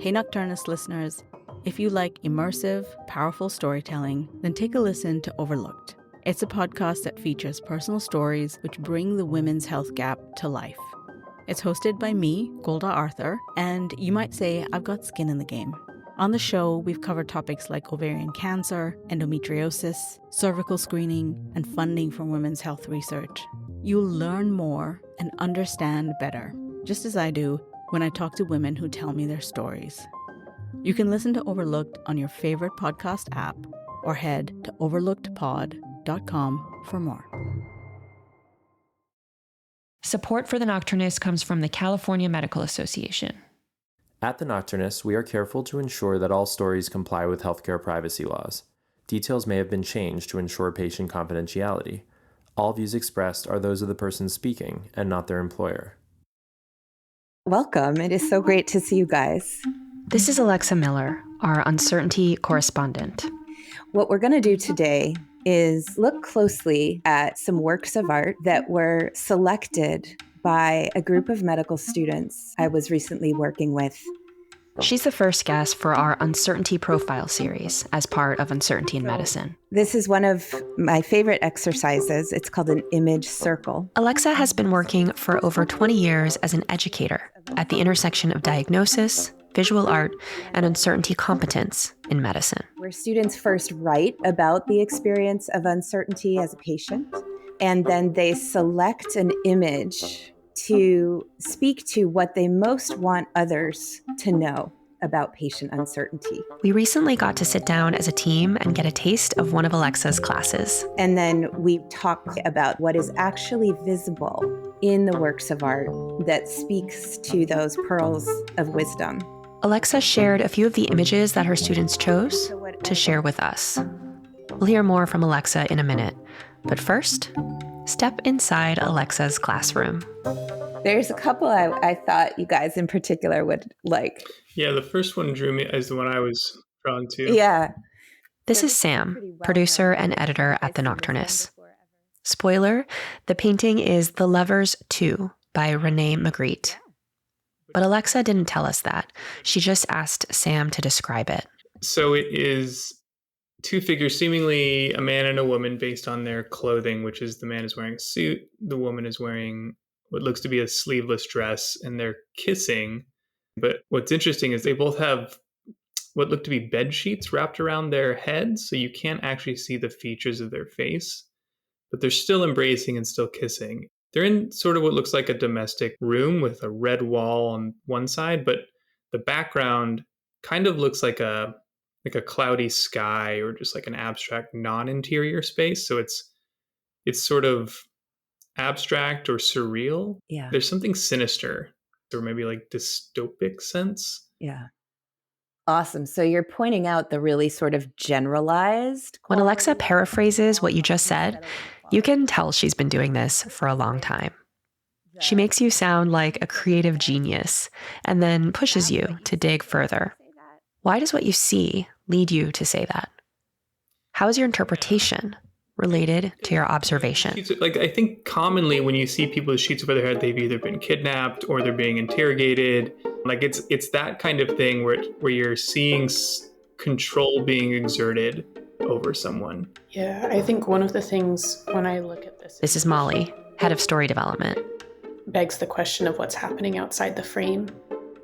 Hey Nocturnist listeners, if you like immersive, powerful storytelling, then take a listen to Overlooked. It's a podcast that features personal stories which bring the women's health gap to life. It's hosted by me, Golda Arthur, and you might say I've got skin in the game. On the show, we've covered topics like ovarian cancer, endometriosis, cervical screening, and funding for women's health research. You'll learn more and understand better, just as I do when I talk to women who tell me their stories. You can listen to Overlooked on your favorite podcast app or head to overlookedpod.com for more. Support for The Nocturnist comes from the California Medical Association. At The Nocturnist, we are careful to ensure that all stories comply with healthcare privacy laws. Details may have been changed to ensure patient confidentiality. All views expressed are those of the person speaking and not their employer. Welcome. It is so great to see you guys. This is Alexa Miller, our uncertainty correspondent. What we're going to do today is look closely at some works of art that were selected by a group of medical students I was recently working with. She's the first guest for our Uncertainty Profile series as part of Uncertainty in Medicine. This is one of my favorite exercises. It's called an image circle. Alexa has been working for over 20 years as an educator at the intersection of diagnosis, visual art, and uncertainty competence in medicine. Where students first write about the experience of uncertainty as a patient, and then they select an image to speak to what they most want others to know about patient uncertainty. We recently got to sit down as a team and get a taste of one of Alexa's classes. And then we talked about what is actually visible in the works of art that speaks to those pearls of wisdom. Alexa shared a few of the images that her students chose to share with us. We'll hear more from Alexa in a minute. But first, step inside Alexa's classroom. There's a couple I thought you guys in particular would like. Yeah, the first one drew me as the one I was drawn to. Yeah. This is Sam, producer and editor at The Nocturnist. Spoiler, the painting is The Lovers 2 by Renee Magritte. But Alexa didn't tell us that. She just asked Sam to describe it. So it is two figures, seemingly a man and a woman, based on their clothing, which is the man is wearing a suit, the woman is wearing what looks to be a sleeveless dress, and they're kissing. But what's interesting is they both have what look to be bed sheets wrapped around their heads, so you can't actually see the features of their face, but they're still embracing and still kissing. They're in sort of what looks like a domestic room with a red wall on one side, but the background kind of looks like a cloudy sky or just like an abstract non-interior space. So it's sort of abstract or surreal. Yeah. There's something sinister or maybe like dystopic sense. Yeah. Awesome. So you're pointing out the really sort of generalized. When Alexa paraphrases what you just said, you can tell she's been doing this for a long time. She makes you sound like a creative genius and then pushes you to dig further. Why does what you see lead you to say that? How is your interpretation related to your observation? Like, I think commonly when you see people with sheets over their head, they've either been kidnapped or they're being interrogated. Like it's that kind of thing where you're seeing control being exerted over someone. Yeah, I think one of the things when I look at this... This is Molly, head of story development. Begs the question of what's happening outside the frame.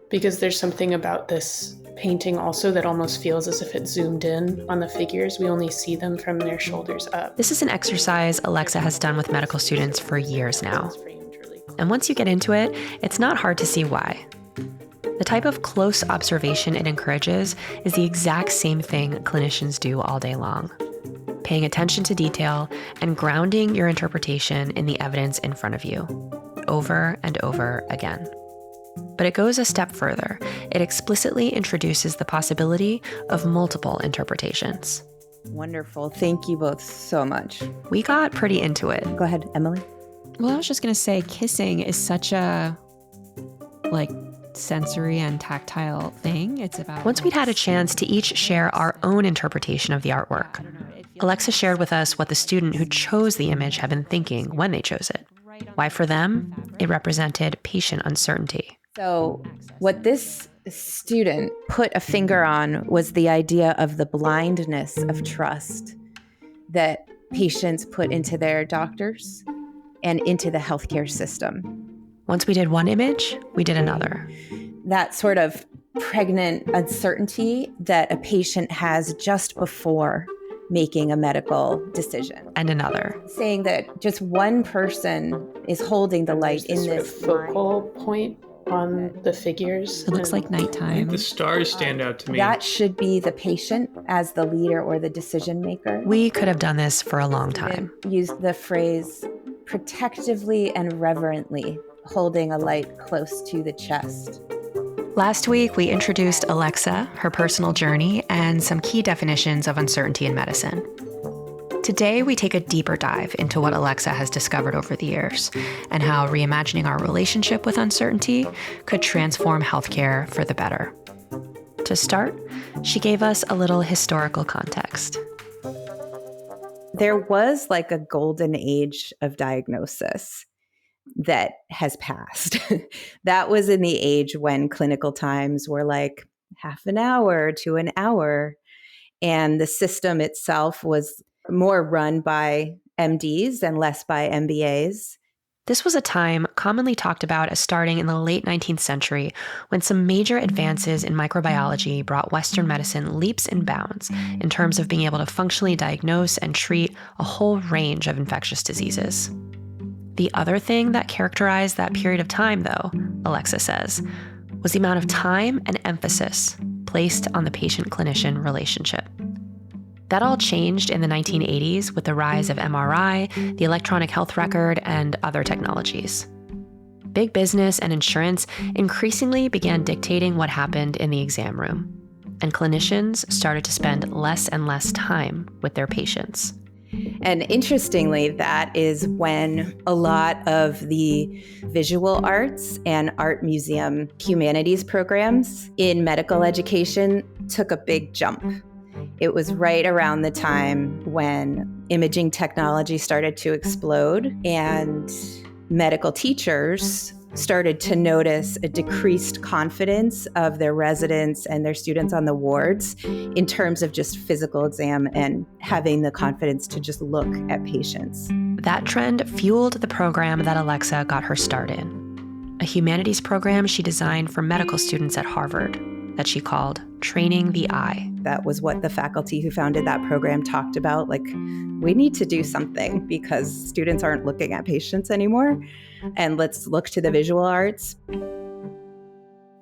Because there's something about this painting also that almost feels as if it zoomed in on the figures. We only see them from their shoulders up. This is an exercise Alexa has done with medical students for years now. And once you get into it, it's not hard to see why. The type of close observation it encourages is the exact same thing clinicians do all day long. Paying attention to detail and grounding your interpretation in the evidence in front of you, over and over again. But it goes a step further. It explicitly introduces the possibility of multiple interpretations. Wonderful. Thank you both so much. We got pretty into it. Go ahead, Emily. Well, I was just going to say kissing is such a, sensory and tactile thing. It's about... Once we'd had a chance to each share our own interpretation of the artwork, Alexa shared with us what the student who chose the image had been thinking when they chose it. Why for them, it represented patient uncertainty. So what this student put a finger on was the idea of the blindness of trust that patients put into their doctors and into the healthcare system. Once we did one image, we did another. That sort of pregnant uncertainty that a patient has just before making a medical decision. And another. Saying that just one person is holding the light in this focal point on the figures. It looks like nighttime. The stars stand out to me. That should be the patient as the leader or the decision maker. We could have done this for a long time. Use the phrase protectively and reverently, holding a light close to the chest. Last week, we introduced Alexa, her personal journey, and some key definitions of uncertainty in medicine. Today, we take a deeper dive into what Alexa has discovered over the years and how reimagining our relationship with uncertainty could transform healthcare for the better. To start, she gave us a little historical context. There was like a golden age of diagnosis that has passed. That was in the age when clinical times were like half an hour to an hour, and the system itself was more run by MDs and less by MBAs. This was a time commonly talked about as starting in the late 19th century when some major advances in microbiology brought Western medicine leaps and bounds in terms of being able to functionally diagnose and treat a whole range of infectious diseases. The other thing that characterized that period of time, though, Alexa says, was the amount of time and emphasis placed on the patient-clinician relationship. That all changed in the 1980s with the rise of MRI, the electronic health record, and other technologies. Big business and insurance increasingly began dictating what happened in the exam room, and clinicians started to spend less and less time with their patients. And interestingly, that is when a lot of the visual arts and art museum humanities programs in medical education took a big jump. It was right around the time when imaging technology started to explode and medical teachers started to notice a decreased confidence of their residents and their students on the wards in terms of just physical exam and having the confidence to just look at patients. That trend fueled the program that Alexa got her start in, a humanities program she designed for medical students at Harvard that she called Training the Eye. That was what the faculty who founded that program talked about. Like, we need to do something because students aren't looking at patients anymore. And let's look to the visual arts.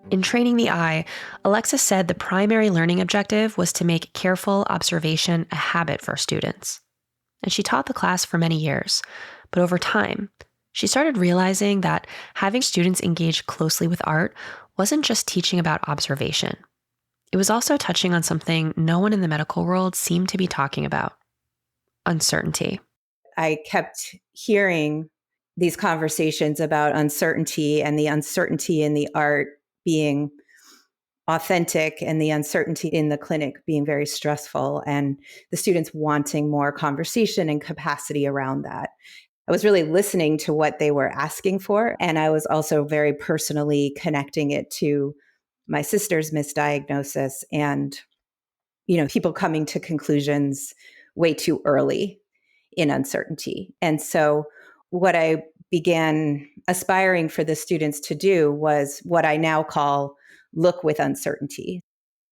In Training the Eye, Alexa said the primary learning objective was to make careful observation a habit for students. And she taught the class for many years. But over time, she started realizing that having students engage closely with art wasn't just teaching about observation. It was also touching on something no one in the medical world seemed to be talking about: uncertainty. I kept hearing these conversations about uncertainty and the uncertainty in the art being authentic and the uncertainty in the clinic being very stressful, and the students wanting more conversation and capacity around that. I was really listening to what they were asking for, and I was also very personally connecting it to my sister's misdiagnosis and, people coming to conclusions way too early in uncertainty. And so what I began aspiring for the students to do was what I now call look with uncertainty.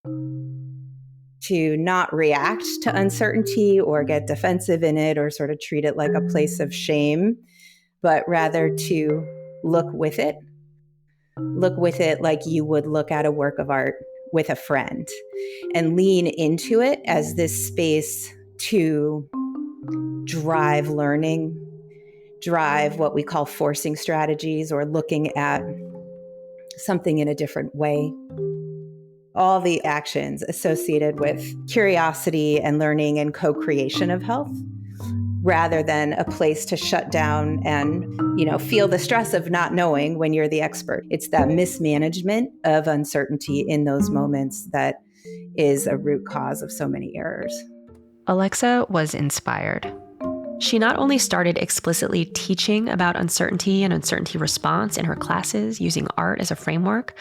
To not react to uncertainty or get defensive in it or sort of treat it like a place of shame, but rather to look with it. Look with it like you would look at a work of art with a friend, and lean into it as this space to drive learning, drive what we call forcing strategies or looking at something in a different way. All the actions associated with curiosity and learning and co-creation of health, rather than a place to shut down and, feel the stress of not knowing when you're the expert. It's that mismanagement of uncertainty in those moments that is a root cause of so many errors. Alexa was inspired. She not only started explicitly teaching about uncertainty and uncertainty response in her classes using art as a framework,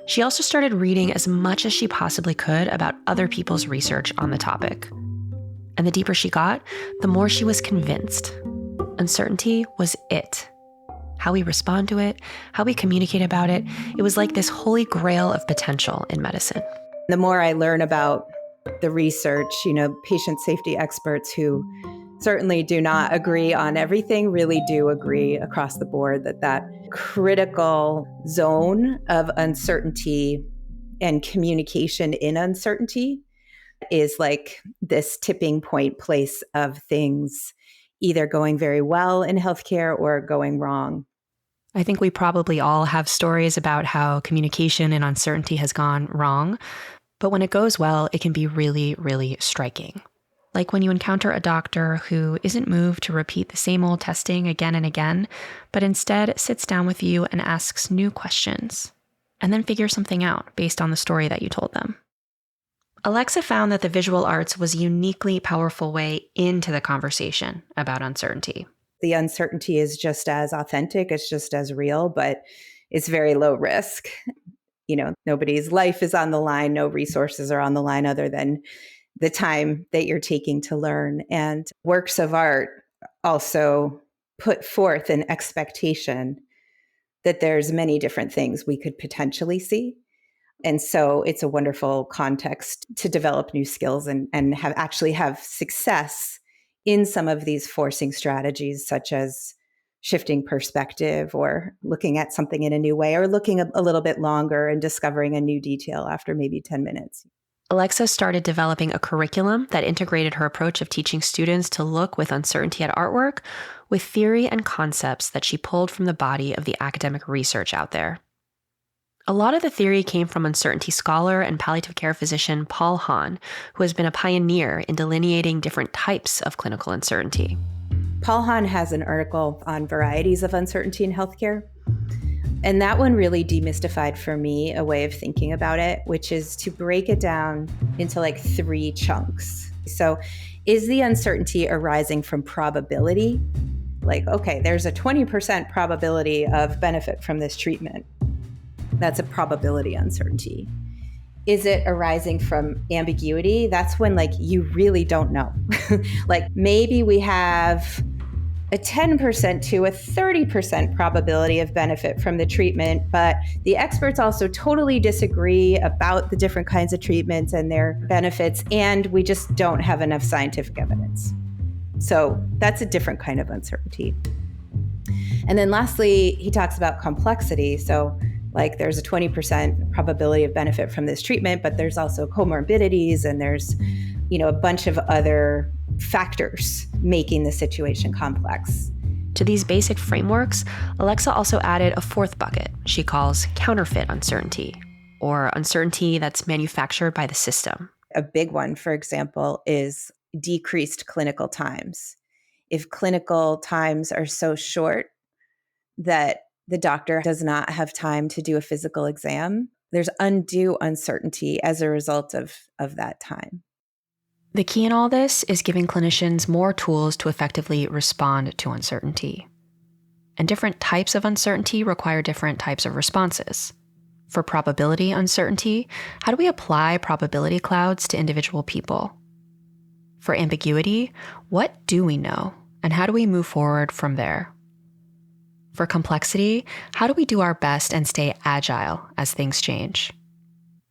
She also started reading as much as she possibly could about other people's research on the topic. And the deeper she got, the more she was convinced. Uncertainty was it. How we respond to it, how we communicate about it, it was like this holy grail of potential in medicine. The more I learn about the research, patient safety experts who certainly do not agree on everything really do agree across the board that critical zone of uncertainty and communication in uncertainty is like this tipping point place of things either going very well in healthcare or going wrong. I think we probably all have stories about how communication and uncertainty has gone wrong, but when it goes well, it can be really, really striking. Like when you encounter a doctor who isn't moved to repeat the same old testing again and again, but instead sits down with you and asks new questions, and then figures something out based on the story that you told them. Alexa found that the visual arts was a uniquely powerful way into the conversation about uncertainty. The uncertainty is just as authentic, it's just as real, but it's very low risk. Nobody's life is on the line, no resources are on the line other than the time that you're taking to learn. And works of art also put forth an expectation that there's many different things we could potentially see. And so it's a wonderful context to develop new skills and have success in some of these forcing strategies, such as shifting perspective or looking at something in a new way or looking a little bit longer and discovering a new detail after maybe 10 minutes. Alexa started developing a curriculum that integrated her approach of teaching students to look with uncertainty at artwork with theory and concepts that she pulled from the body of the academic research out there. A lot of the theory came from uncertainty scholar and palliative care physician Paul Hahn, who has been a pioneer in delineating different types of clinical uncertainty. Paul Hahn has an article on varieties of uncertainty in healthcare. And that one really demystified for me a way of thinking about it, which is to break it down into like 3 chunks. So is the uncertainty arising from probability? Like, okay, there's a 20% probability of benefit from this treatment. That's a probability uncertainty. Is it arising from ambiguity? That's when you really don't know. Maybe we have a 10% to a 30% probability of benefit from the treatment, but the experts also totally disagree about the different kinds of treatments and their benefits, and we just don't have enough scientific evidence. So that's a different kind of uncertainty. And then lastly, he talks about complexity. So there's a 20% probability of benefit from this treatment, but there's also comorbidities and there's, a bunch of other factors making the situation complex. To these basic frameworks, Alexa also added a 4th bucket she calls counterfeit uncertainty, or uncertainty that's manufactured by the system. A big one, for example, is decreased clinical times. If clinical times are so short that the doctor does not have time to do a physical exam, there's undue uncertainty as a result of that time. The key in all this is giving clinicians more tools to effectively respond to uncertainty. And different types of uncertainty require different types of responses. For probability uncertainty, how do we apply probability clouds to individual people? For ambiguity, what do we know, and how do we move forward from there? For complexity, how do we do our best and stay agile as things change?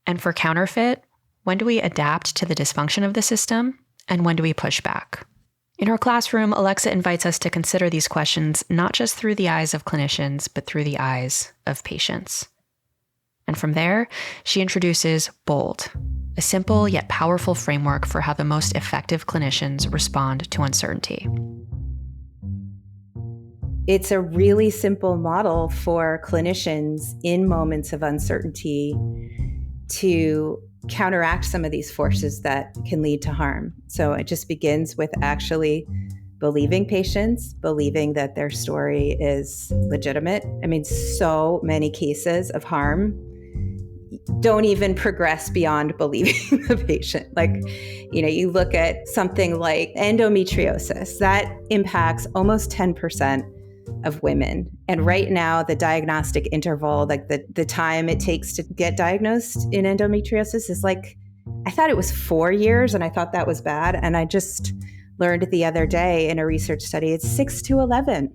And for counterfeit, when do we adapt to the dysfunction of the system, and when do we push back? In her classroom, Alexa invites us to consider these questions not just through the eyes of clinicians, but through the eyes of patients. And from there, she introduces BOLD, a simple yet powerful framework for how the most effective clinicians respond to uncertainty. It's a really simple model for clinicians in moments of uncertainty to counteract some of these forces that can lead to harm. So it just begins with actually believing patients, believing that their story is legitimate. I mean, so many cases of harm don't even progress beyond believing the patient. You look at something like endometriosis, that impacts almost 10% of women. And right now, the diagnostic interval, like the time it takes to get diagnosed in endometriosis is like, I thought it was 4 years, and I thought that was bad. And I just learned the other day in a research study, it's 6 to 11.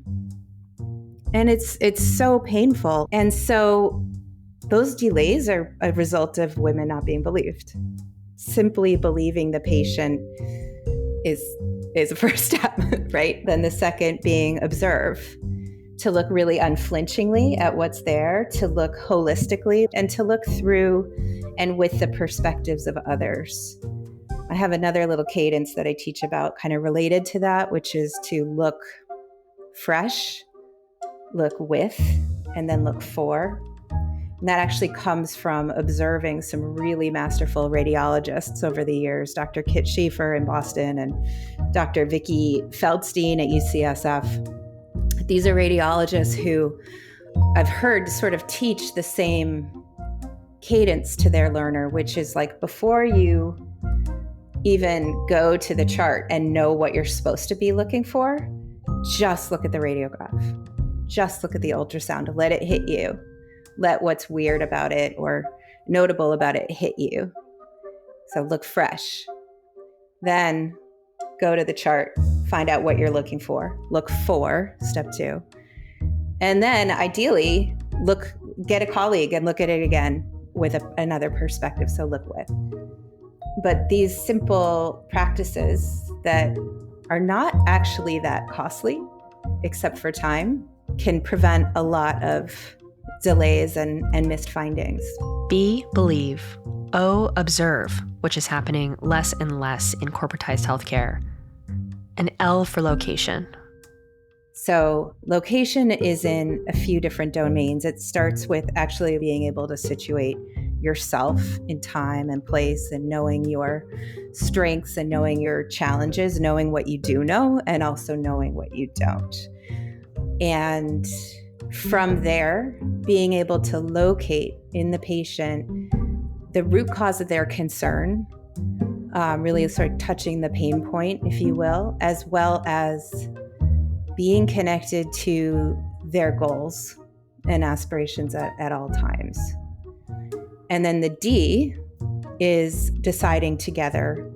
And it's so painful. And so those delays are a result of women not being believed. Simply believing the patient is a first step, right? Then the second being observe, to look really unflinchingly at what's there, to look holistically, and to look through and with the perspectives of others. I have another little cadence that I teach about kind of related to that, which is to look fresh, look with, and then look for. And that actually comes from observing some really masterful radiologists over the years, Dr. Kit Schaefer in Boston and Dr. Vicki Feldstein at UCSF. These are radiologists who I've heard sort of teach the same cadence to their learner, which is like, before you even go to the chart and know what you're supposed to be looking for, just look at the radiograph. Just look at the ultrasound. Let it hit you. Let what's weird about it or notable about it hit you. So look fresh. Then go to the chart, find out what you're looking for. Look for, step 2. And then ideally, get a colleague and look at it again with another perspective. So look with. But these simple practices that are not actually that costly, except for time, can prevent a lot of delays and missed findings. B, believe. O, observe, which is happening less and less in corporatized healthcare. And L for location. So location is in a few different domains. It starts with actually being able to situate yourself in time and place, and knowing your strengths and knowing your challenges, knowing what you do know, and also knowing what you don't. And from there, being able to locate in the patient the root cause of their concern, really sort of touching the pain point, if you will, as well as being connected to their goals and aspirations at all times. And then the D is deciding together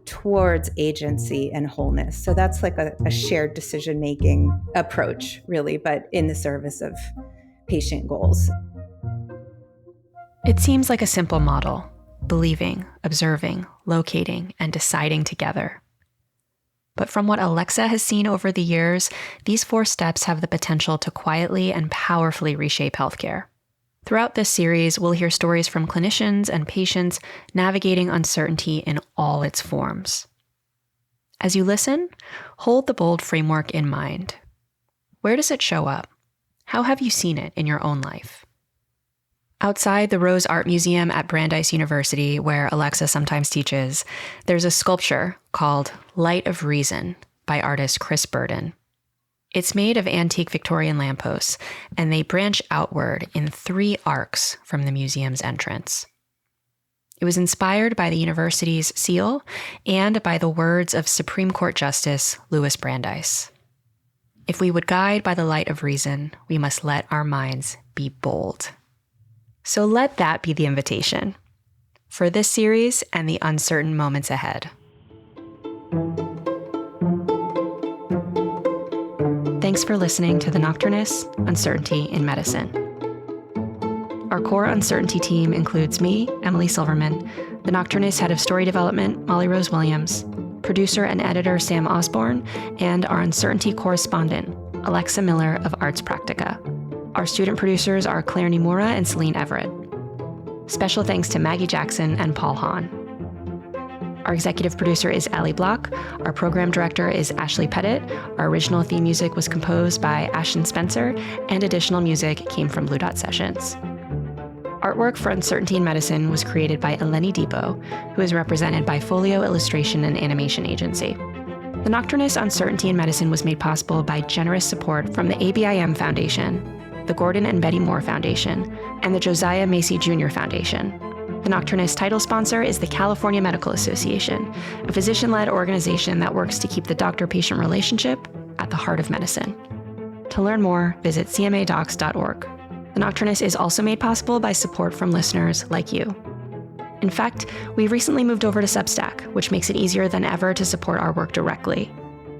towards agency and wholeness. So that's like a shared decision-making approach, really, but in the service of patient goals. It seems like a simple model: believing, observing, locating, and deciding together. But from what Alexa has seen over the years, these 4 steps have the potential to quietly and powerfully reshape healthcare. Throughout this series, we'll hear stories from clinicians and patients navigating uncertainty in all its forms. As you listen, hold the bold framework in mind. Where does it show up? How have you seen it in your own life? Outside the Rose Art Museum at Brandeis University, where Alexa sometimes teaches, there's a sculpture called Light of Reason by artist Chris Burden. It's made of antique Victorian lampposts, and they branch outward in 3 arcs from the museum's entrance. It was inspired by the university's seal and by the words of Supreme Court Justice Louis Brandeis. If we would guide by the light of reason, we must let our minds be bold. So let that be the invitation for this series and the uncertain moments ahead. Thanks for listening to The Nocturnist: Uncertainty in Medicine. Our core uncertainty team includes me, Emily Silverman, The Nocturnist head of story development, Molly Rose Williams, producer and editor Sam Osborne, and our uncertainty correspondent, Alexa Miller of Arts Practica. Our student producers are Claire Nimura and Celine Everett. Special thanks to Maggie Jackson and Paul Hahn. Our executive producer is Allie Block. Our program director is Ashley Pettit. Our original theme music was composed by Ashton Spencer, and additional music came from Blue Dot Sessions. Artwork for Uncertainty in Medicine was created by Eleni Depot, who is represented by Folio Illustration and Animation Agency. The Nocturnist: Uncertainty in Medicine was made possible by generous support from the ABIM Foundation, the Gordon and Betty Moore Foundation, and the Josiah Macy Jr. Foundation. The Nocturnist title sponsor is the California Medical Association, a physician-led organization that works to keep the doctor-patient relationship at the heart of medicine. To learn more, visit cmadocs.org. The Nocturnist is also made possible by support from listeners like you. In fact, we recently moved over to Substack, which makes it easier than ever to support our work directly.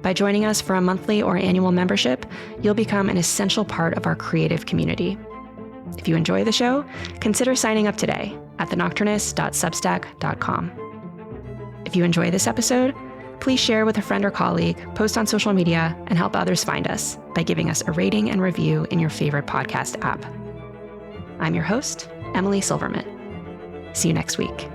By joining us for a monthly or annual membership, you'll become an essential part of our creative community. If you enjoy the show, consider signing up today at thenocturnist.substack.com. If you enjoy this episode, please share with a friend or colleague, post on social media, and help others find us by giving us a rating and review in your favorite podcast app. I'm your host, Emily Silverman. See you next week.